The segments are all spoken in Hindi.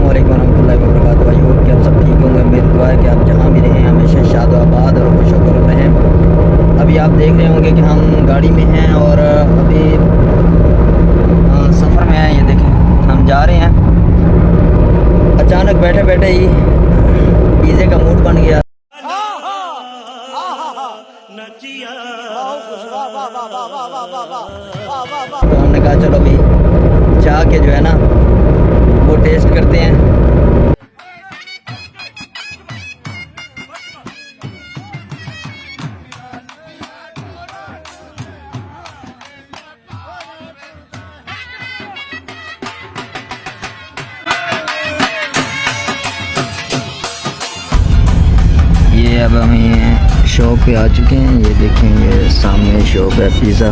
वालेकुम रहमतुल्लाहि व बरकातुहू। आई होप कि आप सब ठीक होंगे। मेरी दुआ है कि आप जहाँ भी रहें हमेशा शादोआबाद और खुशखुश रहें। अभी आप देख रहे होंगे कि हम गाड़ी में हैं और अभी सफ़र में हैं। ये देखें हम जा रहे हैं। अचानक बैठे बैठे ही पिज़्ज़े का मूड बन गया। तो हमने कहा चलो भाई जा के जो है ना वो टेस्ट करते हैं। ये अब हम ये शॉप पे आ चुके हैं। ये देखें ये सामने शॉप है पिज़्ज़ा।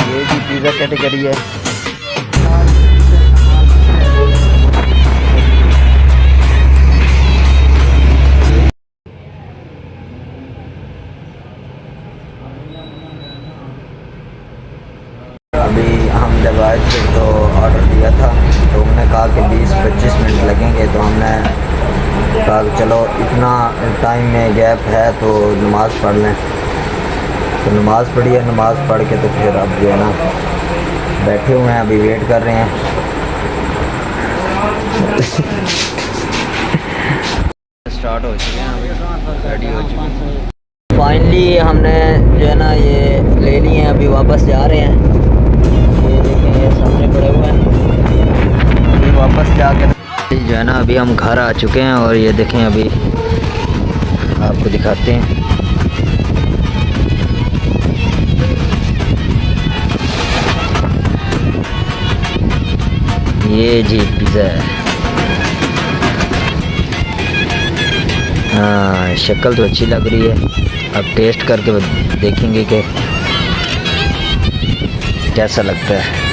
ये भी पिज़्ज़ा कैटेगरी है। अभी हम जब आए थे तो ऑर्डर दिया था तो उन्होंने कहा कि 20-25 मिनट लगेंगे। तो हमने कहा कि चलो इतना टाइम में गैप है तो नमाज़ पढ़ लें। तो नमाज़ पढ़ी है। नमाज़ पढ़ के तो फिर अब जो है ना बैठे हुए हैं, अभी वेट कर रहे हैं। स्टार्ट हो चुके हैं, अभी रेडी हो चुके हैं। फाइनली हमने जो है ना ये ले लिए हैं, अभी वापस जा रहे हैं। ये देखें ये सामने पड़े हुए हैं। अभी वापस जाकर जो है ना अभी हम घर आ चुके हैं और ये देखें अभी आपको दिखाते हैं। ये जी पिज़्ज़ा है। हाँ शक्ल तो अच्छी लग रही है। अब टेस्ट करके देखेंगे कि कैसा लगता है।